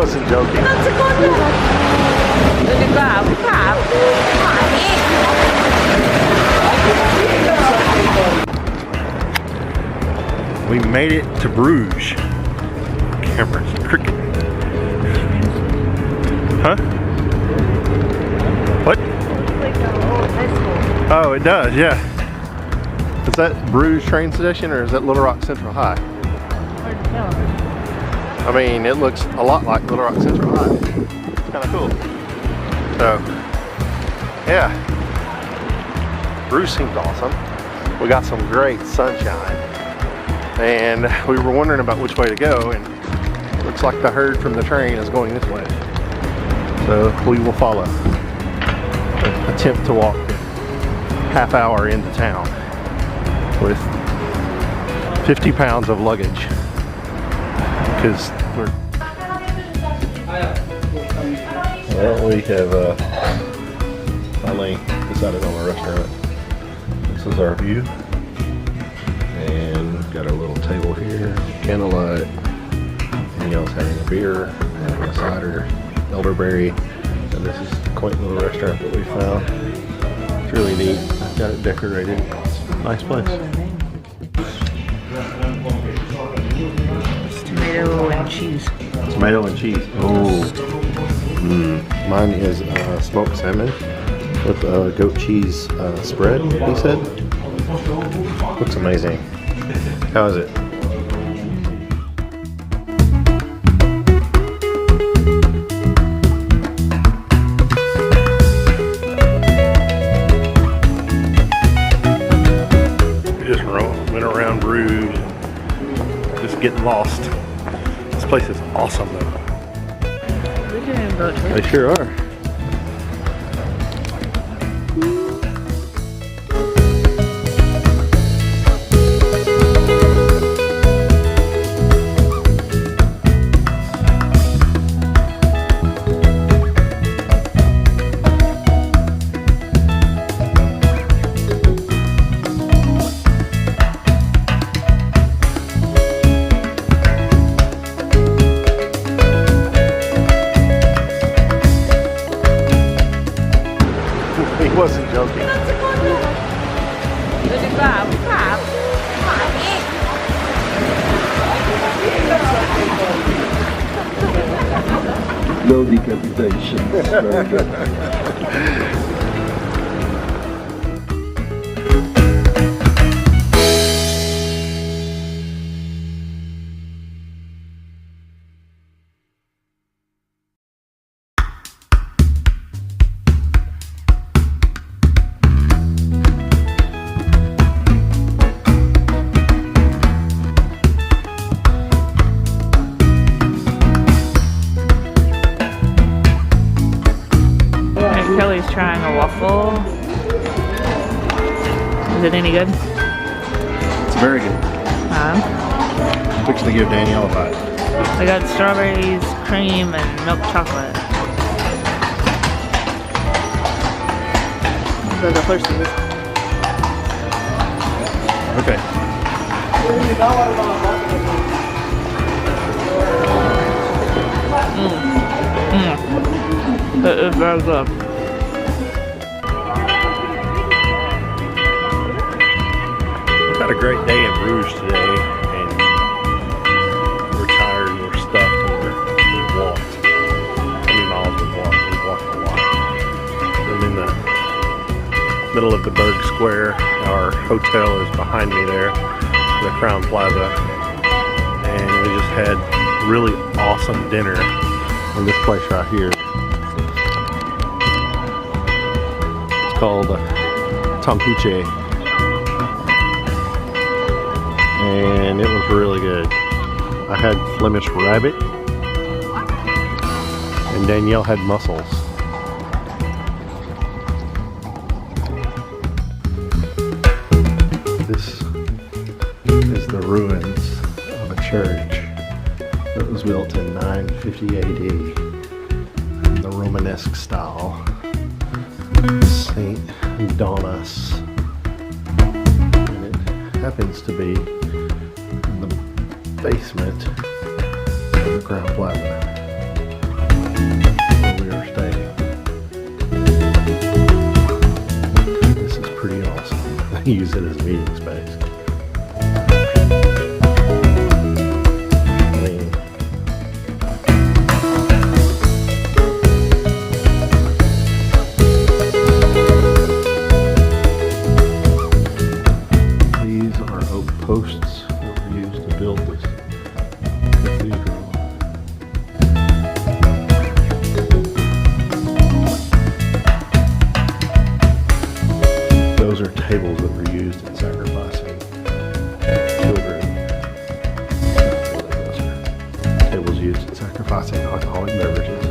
wasn't joking. We made it to Bruges. Camera's crooked. Huh? What? Oh, it does, yeah. Is that Bruges train station or is that Little Rock Central High? Hard to tell. I mean, it looks a lot like Little Rock Central High. It's kind of cool. So, yeah. Bruges seems awesome. We got some great sunshine. And we were wondering about which way to go, and it looks like the herd from the train is going this way. So we will follow. Attempt to walk a half hour into town with 50 pounds of luggage. Because we're... Well, we have finally decided on a restaurant. This is our view. And we've got our little table here, candlelight. Danielle's having a beer, having a cider, elderberry. And this is a quaint little restaurant that we found. It's really neat. I've got it decorated. It's a nice place. It's tomato and cheese. Tomato and cheese. Oh. Mine is smoked salmon with a goat cheese spread, he said. Looks amazing. How is it? We just went around Bruges, just getting lost. This place is awesome though. We didn't even go to it. They sure are. He wasn't joking. No decapitation. Very good. Kelly's trying a waffle. Is it any good? It's very good. Fixing to give Danielle a bite. I got strawberries, cream, and milk chocolate. So the first of this. Okay. It is very good. We've had a great day in Bruges today, and we're tired and we're stuffed and we've walked. How many miles we've walked? We've walked a lot. I'm in the middle of the Berg Square. Our hotel is behind me there, the Crown Plaza, and we just had really awesome dinner in this place right here. It's called Tompuche, and it was really good. I had Flemish rabbit, and Danielle had mussels. This is the ruins of a church that was built in 950 AD in the Romanesque style. Saint Donas, and it happens to be in the basement of the Crown Plaza. use it as a meeting space. I mean, these are oak posts that were used to build this cathedral. Those are tables that were used in sacrificing children. Those are tables used in sacrificing alcoholic beverages.